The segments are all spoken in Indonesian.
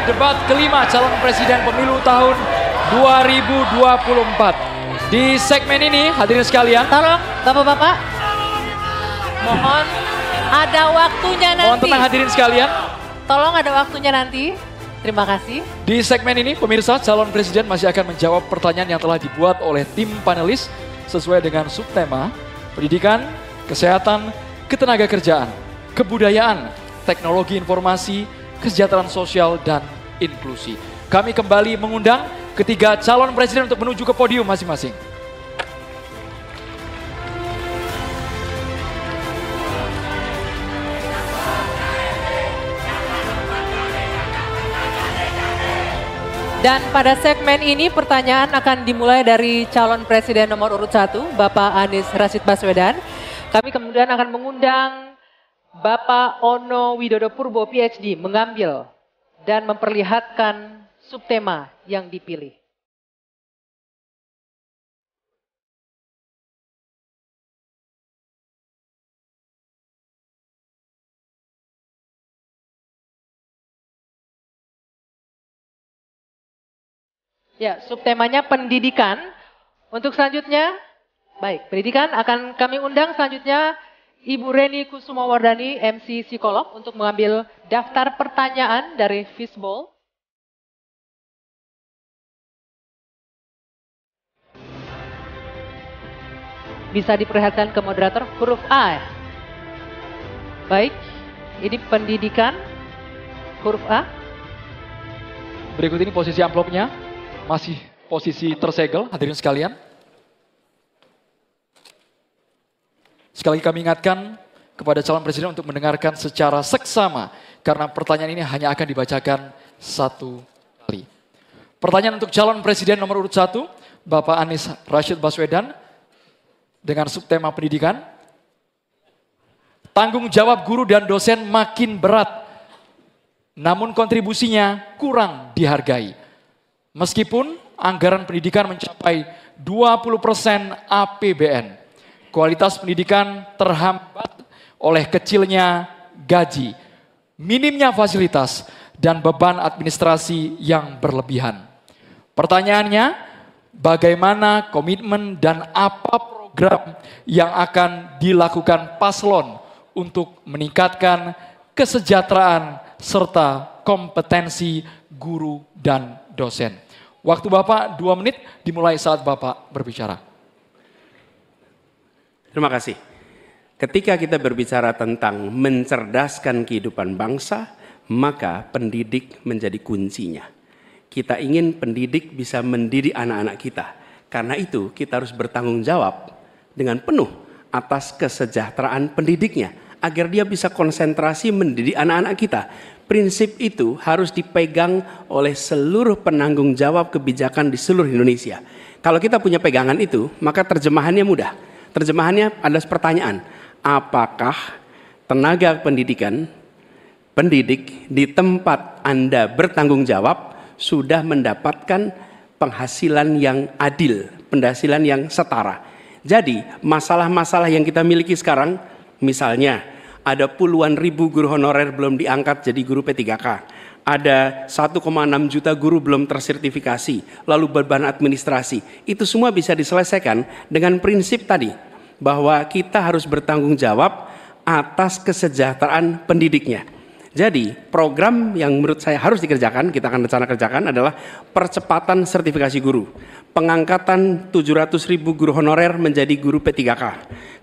debat kelima calon presiden pemilu tahun 2024. Di segmen ini hadirin sekalian, tolong Bapak-bapak, mohon ada waktunya nanti. Mohon tenang hadirin sekalian. Tolong ada waktunya nanti. Terima kasih. Di segmen ini pemirsa, calon presiden masih akan menjawab pertanyaan yang telah dibuat oleh tim panelis sesuai dengan subtema pendidikan, kesehatan, ketenagakerjaan, kebudayaan, teknologi informasi, kesejahteraan sosial, dan inklusi. Kami kembali mengundang ketiga calon presiden untuk menuju ke podium masing-masing. Dan pada segmen ini pertanyaan akan dimulai dari calon presiden nomor urut 1, Bapak Anies Rashid Baswedan. Kami kemudian akan mengundang Bapak Ono Widodo Purbo PhD mengambil dan memperlihatkan subtema yang dipilih. Ya, subtemanya pendidikan. Untuk selanjutnya, baik, pendidikan akan kami undang selanjutnya Ibu Reni Kusumawardani, MC Psikolog, untuk mengambil daftar pertanyaan dari Fishbowl. Bisa diperlihatkan ke moderator, huruf A. Baik, ini pendidikan, huruf A. Berikut ini posisi amplopnya. Masih posisi tersegel, hadirin sekalian. Sekali lagi kami ingatkan kepada calon presiden untuk mendengarkan secara seksama, karena pertanyaan ini hanya akan dibacakan satu kali. Pertanyaan untuk calon presiden nomor urut 1, Bapak Anies Rashid Baswedan, dengan subtema pendidikan. Tanggung jawab guru dan dosen makin berat, namun kontribusinya kurang dihargai. Meskipun anggaran pendidikan mencapai 20% APBN, kualitas pendidikan terhambat oleh kecilnya gaji, minimnya fasilitas, dan beban administrasi yang berlebihan. Pertanyaannya, bagaimana komitmen dan apa program yang akan dilakukan paslon untuk meningkatkan kesejahteraan serta kompetensi guru dan dosen? Waktu Bapak 2 menit dimulai saat Bapak berbicara. Terima kasih. Ketika kita berbicara tentang mencerdaskan kehidupan bangsa, maka pendidik menjadi kuncinya. Kita ingin pendidik bisa mendidik anak-anak kita. Karena itu kita harus bertanggung jawab dengan penuh atas kesejahteraan pendidiknya, agar dia bisa konsentrasi mendidik anak-anak kita. Prinsip itu harus dipegang oleh seluruh penanggung jawab kebijakan di seluruh Indonesia. Kalau kita punya pegangan itu, maka terjemahannya mudah. Terjemahannya adalah pertanyaan, apakah tenaga pendidik di tempat Anda bertanggung jawab sudah mendapatkan penghasilan yang adil, penghasilan yang setara. Jadi masalah-masalah yang kita miliki sekarang, misalnya ada puluhan ribu guru honorer belum diangkat jadi guru P3K. Ada 1,6 juta guru belum tersertifikasi, lalu beban administrasi. Itu semua bisa diselesaikan dengan prinsip tadi, bahwa kita harus bertanggung jawab atas kesejahteraan pendidiknya. Jadi program yang menurut saya harus dikerjakan, kita akan rencana kerjakan adalah percepatan sertifikasi guru. Pengangkatan 700.000 guru honorer menjadi guru P3K.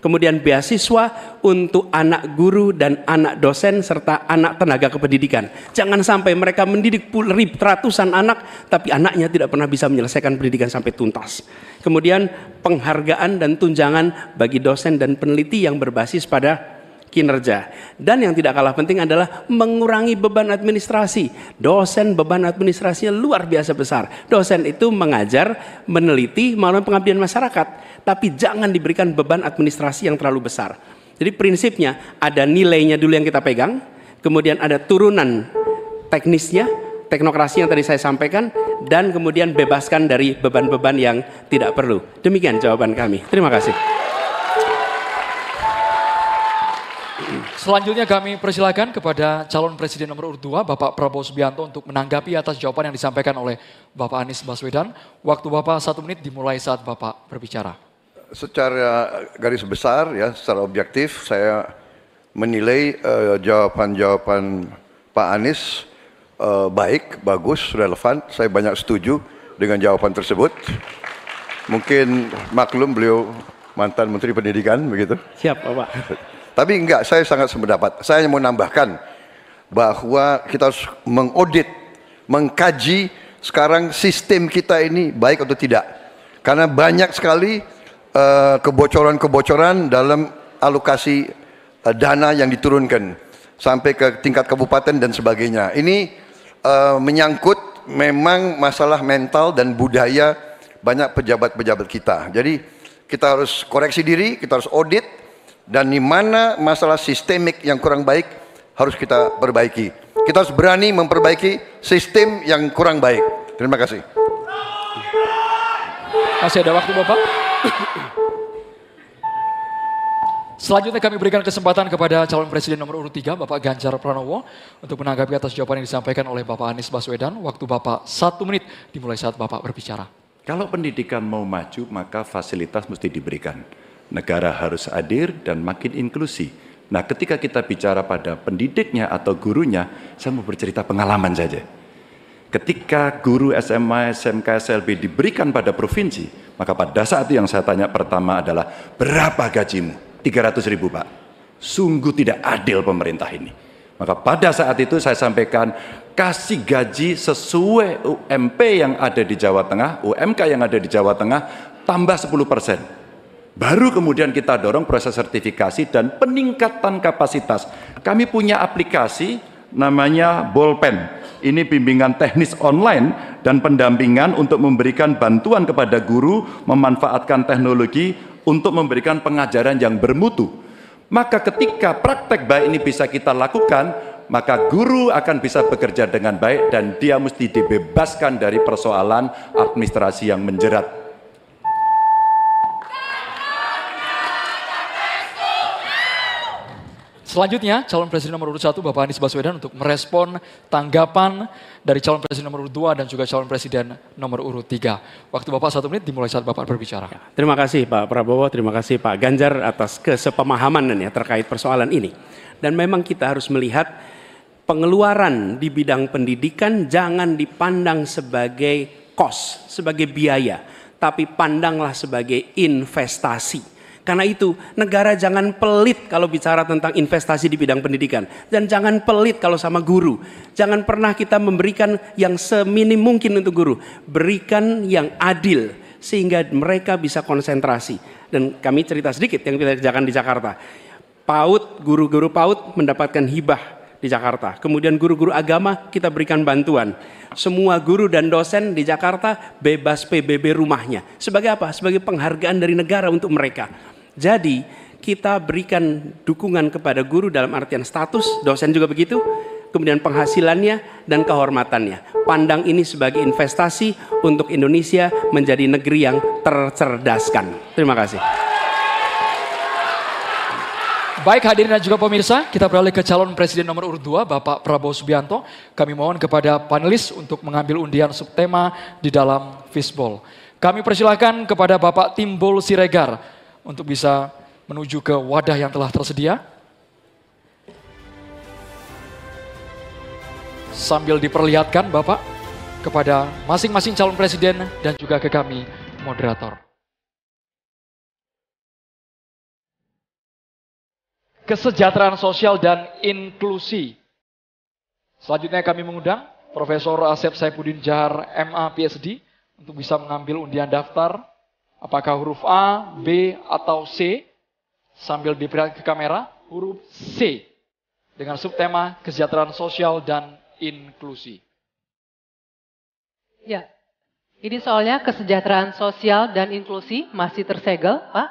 Kemudian beasiswa untuk anak guru dan anak dosen serta anak tenaga kependidikan. Jangan sampai mereka mendidik ratusan anak tapi anaknya tidak pernah bisa menyelesaikan pendidikan sampai tuntas. Kemudian penghargaan dan tunjangan bagi dosen dan peneliti yang berbasis pada kinerja. Dan yang tidak kalah penting adalah mengurangi beban administrasi. Dosen beban administrasinya luar biasa besar. Dosen itu mengajar, meneliti, melalui pengabdian masyarakat. Tapi jangan diberikan beban administrasi yang terlalu besar. Jadi prinsipnya ada nilainya dulu yang kita pegang, kemudian ada turunan teknisnya, teknokrasi yang tadi saya sampaikan, dan kemudian bebaskan dari beban-beban yang tidak perlu. Demikian jawaban kami. Terima kasih. Selanjutnya kami persilakan kepada calon presiden nomor urut 2, Bapak Prabowo Subianto untuk menanggapi atas jawaban yang disampaikan oleh Bapak Anies Baswedan. Waktu Bapak 1 menit dimulai saat Bapak berbicara. Secara garis besar ya, secara objektif saya menilai jawaban-jawaban Pak Anies baik, bagus, relevan. Saya banyak setuju dengan jawaban tersebut. Mungkin maklum beliau mantan Menteri Pendidikan begitu. Siap, Bapak. Tapi enggak, saya sangat sependapat. Saya mau nambahkan bahwa kita harus mengaudit, mengkaji sekarang sistem kita ini baik atau tidak. Karena banyak sekali kebocoran-kebocoran dalam alokasi dana yang diturunkan sampai ke tingkat kabupaten dan sebagainya. Ini menyangkut memang masalah mental dan budaya banyak pejabat-pejabat kita. Jadi kita harus koreksi diri, kita harus audit. Dan di mana masalah sistemik yang kurang baik harus kita perbaiki. Kita harus berani memperbaiki sistem yang kurang baik. Terima kasih. Masih ada waktu Bapak. Selanjutnya kami berikan kesempatan kepada calon presiden nomor urut 3, Bapak Ganjar Pranowo, untuk menanggapi atas jawaban yang disampaikan oleh Bapak Anies Baswedan. Waktu Bapak 1 menit dimulai saat Bapak berbicara. Kalau pendidikan mau maju, maka fasilitas mesti diberikan. Negara harus hadir dan makin inklusi. Nah, ketika kita bicara pada pendidiknya atau gurunya, saya mau bercerita pengalaman saja. Ketika guru SMA, SMK, SLB diberikan pada provinsi, maka pada saat itu yang saya tanya pertama adalah, berapa gajimu? 300.000 Pak. Sungguh tidak adil pemerintah ini. Maka pada saat itu saya sampaikan, kasih gaji sesuai UMP yang ada di Jawa Tengah, UMK yang ada di Jawa Tengah, tambah 10%. Baru kemudian kita dorong proses sertifikasi dan peningkatan kapasitas. Kami punya aplikasi namanya Bolpen. Ini bimbingan teknis online dan pendampingan untuk memberikan bantuan kepada guru memanfaatkan teknologi untuk memberikan pengajaran yang bermutu. Maka ketika praktek baik ini bisa kita lakukan, maka guru akan bisa bekerja dengan baik dan dia mesti dibebaskan dari persoalan administrasi yang menjerat. Selanjutnya, calon presiden nomor urut 1, Bapak Anies Baswedan untuk merespon tanggapan dari calon presiden nomor urut 2 dan juga calon presiden nomor urut 3. Waktu Bapak 1 menit dimulai saat Bapak berbicara. Terima kasih Pak Prabowo, terima kasih Pak Ganjar atas kesepemahaman ya terkait persoalan ini. Dan memang kita harus melihat pengeluaran di bidang pendidikan jangan dipandang sebagai cost, sebagai biaya, tapi pandanglah sebagai investasi. Karena itu negara jangan pelit kalau bicara tentang investasi di bidang pendidikan. Dan jangan pelit kalau sama guru. Jangan pernah kita memberikan yang seminim mungkin untuk guru. Berikan yang adil sehingga mereka bisa konsentrasi. Dan kami cerita sedikit yang kita kerjakan di Jakarta. PAUD, guru-guru PAUD mendapatkan hibah di Jakarta. Kemudian guru-guru agama kita berikan bantuan. Semua guru dan dosen di Jakarta bebas PBB rumahnya. Sebagai apa? Sebagai penghargaan dari negara untuk mereka. Jadi kita berikan dukungan kepada guru dalam artian status, dosen juga begitu, kemudian penghasilannya dan kehormatannya. Pandang ini sebagai investasi untuk Indonesia menjadi negeri yang tercerdaskan. Terima kasih. Baik hadirin dan juga pemirsa, kita beralih ke calon presiden nomor urut 2, Bapak Prabowo Subianto. Kami mohon kepada panelis untuk mengambil undian subtema di dalam fishbowl. Kami persilakan kepada Bapak Timbul Siregar untuk bisa menuju ke wadah yang telah tersedia. Sambil diperlihatkan Bapak kepada masing-masing calon presiden dan juga ke kami moderator. Kesejahteraan sosial dan inklusi. Selanjutnya kami mengundang Profesor Asep Saifuddin Jahar MA PhD untuk bisa mengambil undian daftar. Apakah huruf A, B, atau C? Sambil diperlihatkan ke kamera, huruf C. Dengan subtema kesejahteraan sosial dan inklusi. Ya, ini soalnya kesejahteraan sosial dan inklusi masih tersegel, Pak.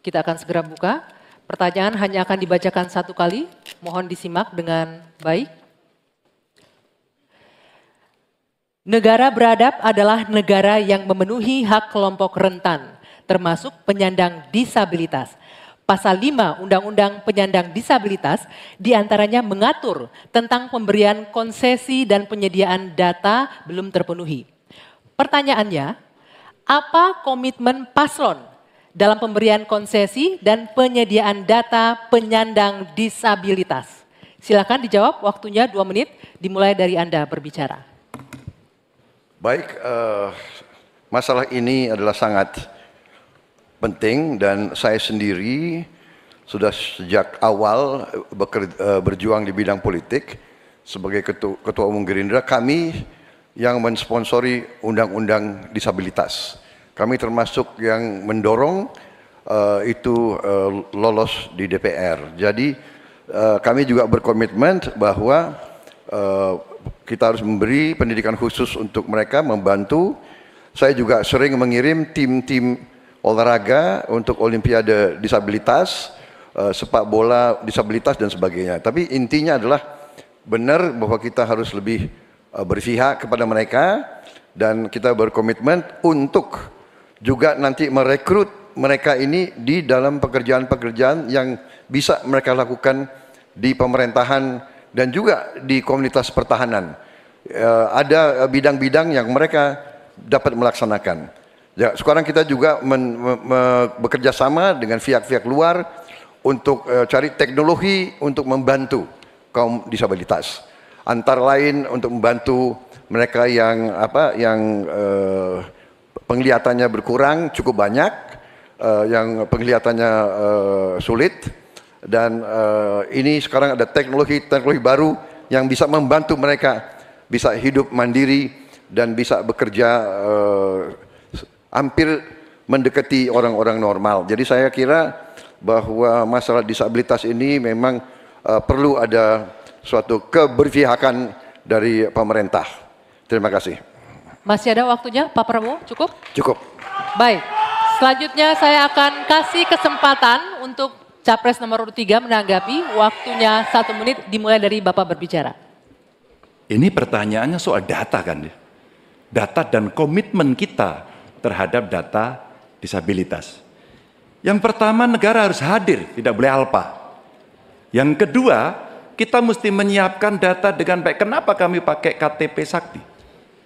Kita akan segera buka. Pertanyaan hanya akan dibacakan 1 kali. Mohon disimak dengan baik. Negara beradab adalah negara yang memenuhi hak kelompok rentan, termasuk penyandang disabilitas. Pasal 5 Undang-Undang Penyandang Disabilitas diantaranya mengatur tentang pemberian konsesi dan penyediaan data belum terpenuhi. Pertanyaannya, apa komitmen paslon dalam pemberian konsesi dan penyediaan data penyandang disabilitas? Silakan dijawab, waktunya 2 menit, dimulai dari Anda berbicara. Baik, masalah ini adalah sangat penting dan saya sendiri sudah sejak awal berjuang di bidang politik sebagai ketua umum Gerindra. Kami yang mensponsori undang-undang disabilitas. Kami termasuk yang mendorong itu lolos di DPR. Jadi kami juga berkomitmen bahwa kita harus memberi pendidikan khusus untuk mereka, membantu. Saya juga sering mengirim tim-tim olahraga untuk olimpiade disabilitas, sepak bola disabilitas dan sebagainya. Tapi intinya adalah benar bahwa kita harus lebih berpihak kepada mereka dan kita berkomitmen untuk juga nanti merekrut mereka ini di dalam pekerjaan-pekerjaan yang bisa mereka lakukan di pemerintahan dan juga di komunitas pertahanan. Ada bidang-bidang yang mereka dapat melaksanakan. Ya, sekarang kita juga bekerja sama dengan pihak-pihak luar untuk cari teknologi untuk membantu kaum disabilitas. Antara lain untuk membantu mereka yang penglihatannya berkurang cukup banyak, yang penglihatannya sulit, dan ini sekarang ada teknologi baru yang bisa membantu mereka bisa hidup mandiri dan bisa bekerja hampir mendekati orang-orang normal. Jadi saya kira bahwa masalah disabilitas ini memang perlu ada suatu keberpihakan dari pemerintah. Terima kasih. Masih ada waktunya Pak Prabowo, cukup? Cukup. Baik, selanjutnya saya akan kasih kesempatan untuk Capres nomor urut 3 menanggapi, waktunya 1 menit dimulai dari Bapak berbicara. Ini pertanyaannya soal data kan? Data dan komitmen kita terhadap data disabilitas. Yang pertama, negara harus hadir, tidak boleh alpa. Yang kedua, kita mesti menyiapkan data dengan baik. Kenapa kami pakai KTP Sakti?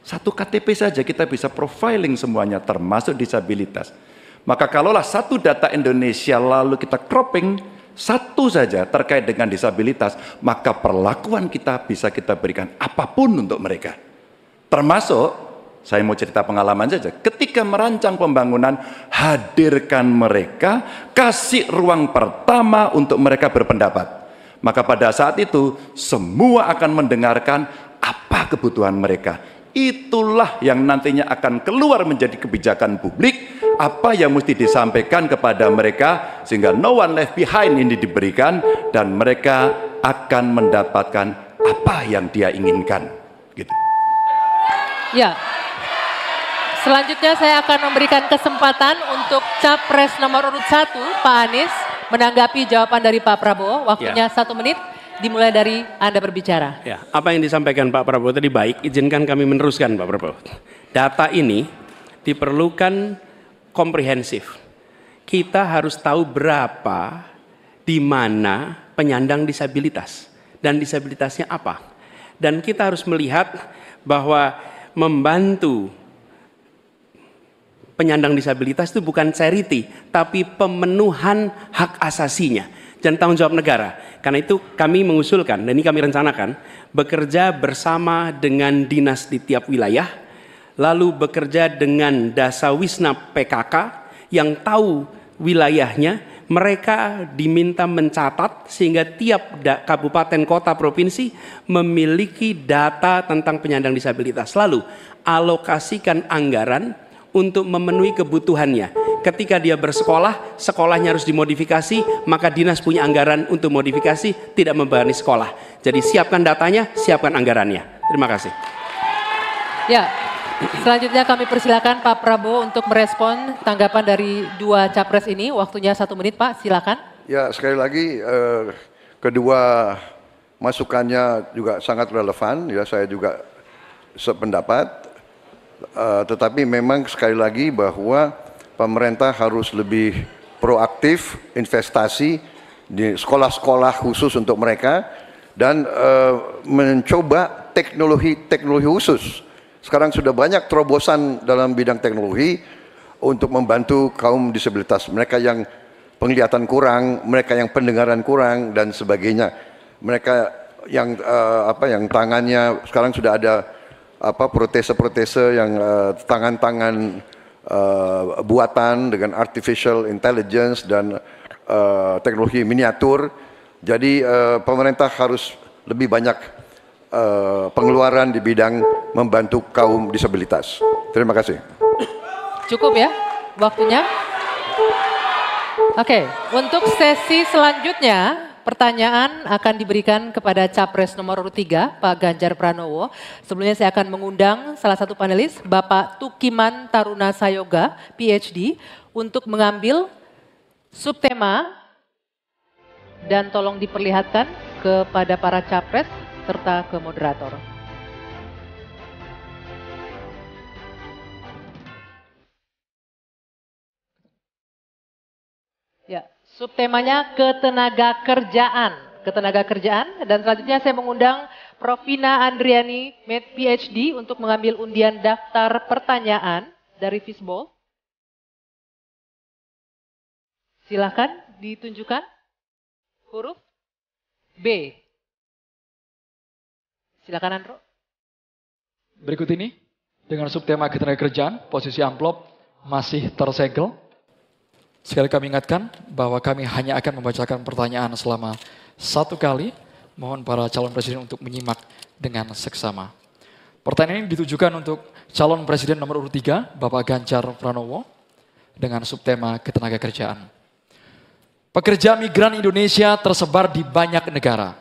Satu KTP saja kita bisa profiling semuanya, termasuk disabilitas. Maka kalaulah satu data Indonesia lalu kita cropping satu saja terkait dengan disabilitas, maka perlakuan kita bisa kita berikan apapun untuk mereka. Termasuk, saya mau cerita pengalaman saja, ketika merancang pembangunan, hadirkan mereka, kasih ruang pertama untuk mereka berpendapat. Maka pada saat itu, semua akan mendengarkan apa kebutuhan mereka. Itulah yang nantinya akan keluar menjadi kebijakan publik, apa yang mesti disampaikan kepada mereka, sehingga no one left behind ini diberikan, dan mereka akan mendapatkan apa yang dia inginkan. Gitu. Ya. Selanjutnya saya akan memberikan kesempatan untuk Capres nomor urut 1, Pak Anies, menanggapi jawaban dari Pak Prabowo. Waktunya 1 menit, dimulai dari Anda berbicara. Ya, apa yang disampaikan Pak Prabowo tadi baik, izinkan kami meneruskan Pak Prabowo. Data ini diperlukan komprehensif. Kita harus tahu berapa, di mana penyandang disabilitas, dan disabilitasnya apa. Dan kita harus melihat bahwa membantu penyandang disabilitas itu bukan charity, tapi pemenuhan hak asasinya dan tanggung jawab negara. Karena itu kami mengusulkan, dan ini kami rencanakan, bekerja bersama dengan dinas di tiap wilayah, lalu bekerja dengan Dasawisna PKK yang tahu wilayahnya, mereka diminta mencatat sehingga tiap kabupaten, kota, provinsi memiliki data tentang penyandang disabilitas. Lalu alokasikan anggaran untuk memenuhi kebutuhannya. Ketika dia bersekolah, sekolahnya harus dimodifikasi, maka dinas punya anggaran untuk modifikasi, tidak membebani sekolah. Jadi siapkan datanya, siapkan anggarannya. Terima kasih. Ya, selanjutnya kami persilakan Pak Prabowo untuk merespon tanggapan dari 2 capres ini. Waktunya 1 menit Pak, silakan. Ya, sekali lagi kedua masukannya juga sangat relevan. Ya, saya juga sependapat. Tetapi memang sekali lagi bahwa pemerintah harus lebih proaktif investasi di sekolah-sekolah khusus untuk mereka dan mencoba teknologi khusus. Sekarang sudah banyak terobosan dalam bidang teknologi untuk membantu kaum disabilitas, mereka yang penglihatan kurang, mereka yang pendengaran kurang dan sebagainya. Mereka yang yang tangannya sekarang sudah ada protese-protese yang tangan-tangan buatan dengan artificial intelligence dan teknologi miniatur. Jadi pemerintah harus lebih banyak pengeluaran di bidang membantu kaum disabilitas. Terima kasih. Cukup ya waktunya? Oke, untuk sesi selanjutnya pertanyaan akan diberikan kepada Capres nomor urut 3, Pak Ganjar Pranowo. Sebelumnya saya akan mengundang salah satu panelis, Bapak Tukiman Taruna Sayoga, PhD, untuk mengambil subtema dan tolong diperlihatkan kepada para capres serta ke moderator. Ya, subtemanya ketenaga kerjaan dan selanjutnya saya mengundang Prof. Vina Andriani, PhD, untuk mengambil undian daftar pertanyaan dari Fishbowl. Silakan ditunjukkan huruf B. Silakan Andro. Berikut ini dengan subtema ketenagakerjaan, posisi amplop masih tersegel. Sekali kami ingatkan bahwa kami hanya akan membacakan pertanyaan selama 1 kali. Mohon para calon presiden untuk menyimak dengan seksama. Pertanyaan ini ditujukan untuk calon presiden nomor urut 3, Bapak Ganjar Pranowo, dengan subtema ketenagakerjaan. Pekerja migran Indonesia tersebar di banyak negara.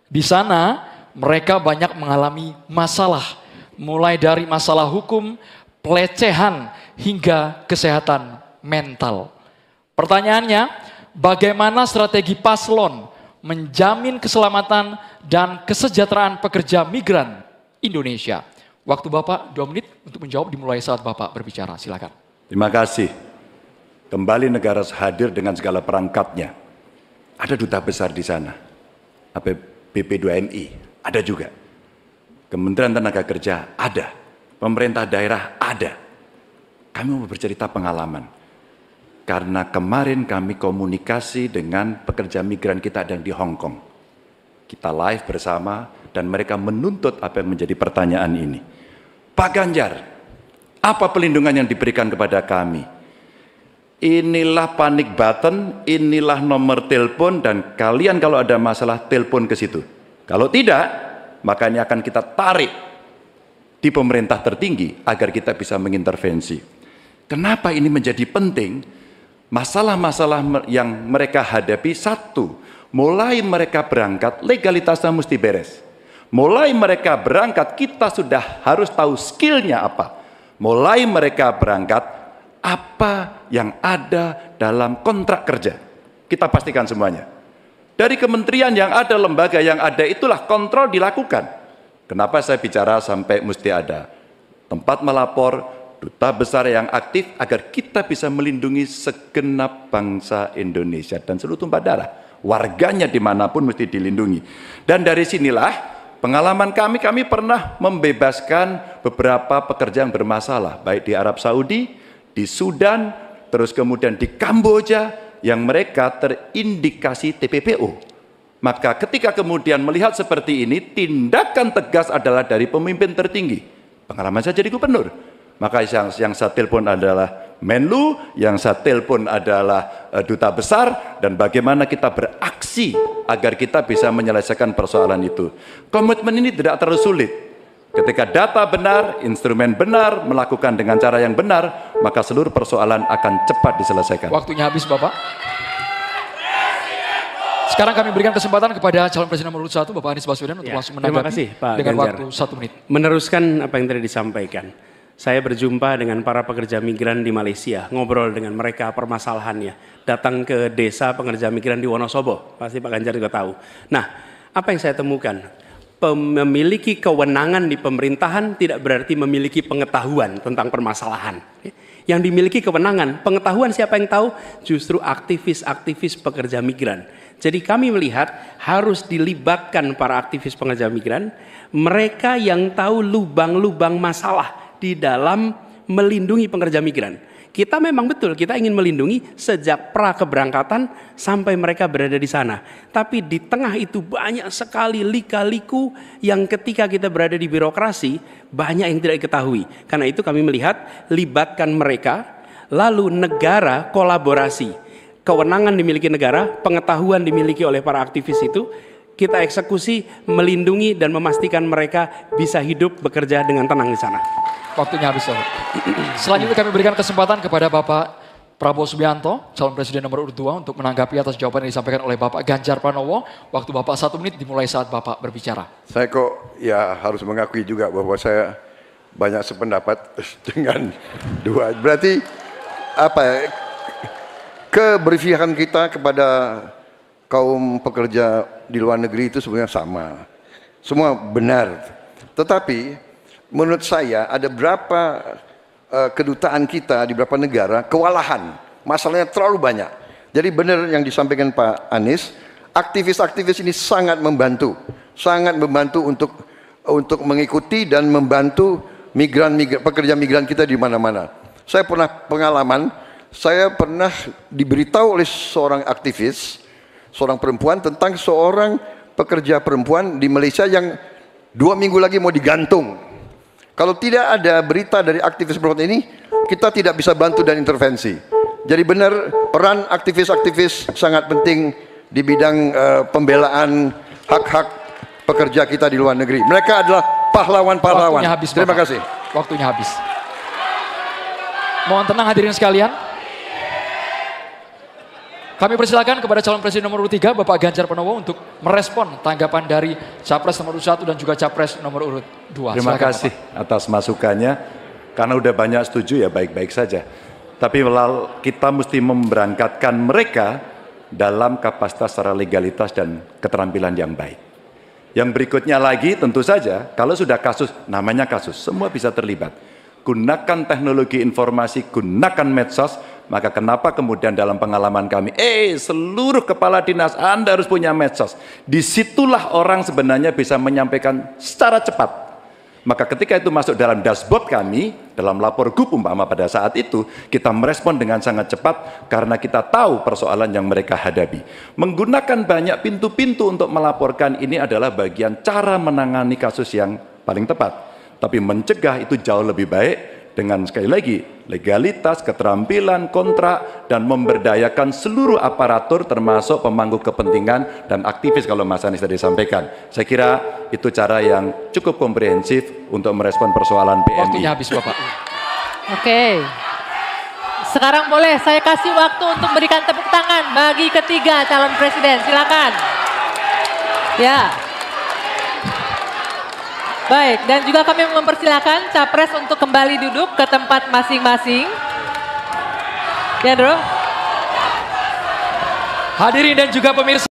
Di sana mereka banyak mengalami masalah, mulai dari masalah hukum, pelecehan, hingga kesehatan mental. Pertanyaannya, bagaimana strategi paslon menjamin keselamatan dan kesejahteraan pekerja migran Indonesia? Waktu Bapak 2 menit untuk menjawab dimulai saat Bapak berbicara. Silakan. Terima kasih. Kembali negara hadir dengan segala perangkatnya. Ada duta besar di sana. BP2MI ada juga. Kementerian Tenaga Kerja ada. Pemerintah daerah ada. Kami mau bercerita pengalaman. Karena kemarin kami komunikasi dengan pekerja migran kita yang di Hong Kong. Kita live bersama dan mereka menuntut apa yang menjadi pertanyaan ini. Pak Ganjar, apa pelindungan yang diberikan kepada kami? Inilah panic button, inilah nomor telepon dan kalian kalau ada masalah telepon ke situ. Kalau tidak, maka ini akan kita tarik di pemerintah tertinggi agar kita bisa mengintervensi. Kenapa ini menjadi penting? Masalah-masalah yang mereka hadapi, satu, mulai mereka berangkat legalitasnya mesti beres. Mulai mereka berangkat kita sudah harus tahu skillnya apa. Mulai mereka berangkat apa yang ada dalam kontrak kerja. Kita pastikan semuanya. Dari kementerian yang ada, lembaga yang ada, itulah kontrol dilakukan. Kenapa saya bicara sampai mesti ada tempat melapor, duta besar yang aktif agar kita bisa melindungi segenap bangsa Indonesia dan seluruh tumpah darah. Warganya dimanapun mesti dilindungi. Dan dari sinilah pengalaman kami pernah membebaskan beberapa pekerja yang bermasalah, baik di Arab Saudi, di Sudan, terus kemudian di Kamboja, yang mereka terindikasi TPPO. Maka ketika kemudian melihat seperti ini, tindakan tegas adalah dari pemimpin tertinggi. Pengalaman saya jadi gubernur. Maka yang saya telepon adalah Menlu, yang saya telepon adalah duta besar, dan bagaimana kita beraksi agar kita bisa menyelesaikan persoalan itu. Komitmen ini tidak terlalu sulit. Ketika data benar, instrumen benar, melakukan dengan cara yang benar, maka seluruh persoalan akan cepat diselesaikan. Waktunya habis Bapak. Sekarang kami berikan kesempatan kepada calon presiden nomor urut 1, Bapak Anies Baswedan, untuk langsung menanggapi. Terima kasih Pak dengan Ganjar. waktu 1 menit. Meneruskan apa yang tadi disampaikan. Saya berjumpa dengan para pekerja migran di Malaysia, ngobrol dengan mereka permasalahannya. Datang ke desa pekerja migran di Wonosobo, pasti Pak Ganjar juga tahu. Nah, apa yang saya temukan? Memiliki kewenangan di pemerintahan tidak berarti memiliki pengetahuan tentang permasalahan. Yang dimiliki kewenangan, pengetahuan siapa yang tahu? Justru aktivis-aktivis pekerja migran. Jadi kami melihat harus dilibatkan para aktivis pekerja migran, mereka yang tahu lubang-lubang masalah di dalam melindungi pekerja migran. Kita memang betul, kita ingin melindungi sejak pra keberangkatan sampai mereka berada di sana. Tapi di tengah itu banyak sekali lika-liku yang ketika kita berada di birokrasi, banyak yang tidak diketahui. Karena itu kami melihat, libatkan mereka, lalu negara kolaborasi. Kewenangan dimiliki negara, pengetahuan dimiliki oleh para aktivis itu, kita eksekusi, melindungi dan memastikan mereka bisa hidup, bekerja dengan tenang di sana. Waktunya habis, Bapak. Selanjutnya kami berikan kesempatan kepada Bapak Prabowo Subianto, calon presiden nomor urut 2, untuk menanggapi atas jawaban yang disampaikan oleh Bapak Ganjar Pranowo. Waktu Bapak 1 menit dimulai saat Bapak berbicara. Saya kok ya harus mengakui juga bahwa saya banyak sependapat dengan dua. Berarti apa? Keberpihakan kita kepada kaum pekerja di luar negeri itu sebenarnya sama. Semua benar. Tetapi menurut saya ada berapa kedutaan kita di beberapa negara kewalahan. Masalahnya terlalu banyak. Jadi benar yang disampaikan Pak Anies, aktivis-aktivis ini sangat membantu untuk mengikuti dan membantu pekerja migran kita di mana-mana. Saya pernah pengalaman, saya pernah diberitahu oleh seorang aktivis, seorang perempuan tentang seorang pekerja perempuan di Malaysia yang 2 minggu lagi mau digantung. Kalau tidak ada berita dari aktivis perempuan ini, kita tidak bisa bantu dan intervensi. Jadi benar, peran aktivis-aktivis sangat penting di bidang pembelaan hak-hak pekerja kita di luar negeri. Mereka adalah pahlawan-pahlawan. Terima kasih. Waktunya habis. Mohon tenang hadirin sekalian. Kami persilakan kepada calon presiden nomor urut 3, Bapak Ganjar Pranowo, untuk merespon tanggapan dari Capres nomor urut 1 dan juga Capres nomor urut 2. Terima kasih atas masukannya. Karena udah banyak setuju ya baik-baik saja. Tapi kita mesti memberangkatkan mereka dalam kapasitas secara legalitas dan keterampilan yang baik. Yang berikutnya lagi tentu saja, kalau sudah kasus, namanya kasus, semua bisa terlibat. Gunakan teknologi informasi, gunakan medsos. Maka kenapa kemudian dalam pengalaman kami, seluruh kepala dinas Anda harus punya medsos. Disitulah orang sebenarnya bisa menyampaikan secara cepat. Maka ketika itu masuk dalam dashboard kami, dalam lapor GUP umpama pada saat itu, kita merespon dengan sangat cepat karena kita tahu persoalan yang mereka hadapi. Menggunakan banyak pintu-pintu untuk melaporkan ini adalah bagian cara menangani kasus yang paling tepat. Tapi mencegah itu jauh lebih baik dengan sekali lagi legalitas, keterampilan, kontrak, dan memberdayakan seluruh aparatur termasuk pemangku kepentingan dan aktivis kalau Mas Anies tadi sampaikan. Saya kira itu cara yang cukup komprehensif untuk merespon persoalan PMI. Waktunya habis, Bapak. Oke. Sekarang boleh saya kasih waktu untuk berikan tepuk tangan bagi ketiga calon presiden. Silakan. Ya. Baik, dan juga kami mempersilakan Capres untuk kembali duduk ke tempat masing-masing. Ya, Bro. Hadirin dan juga pemirsa.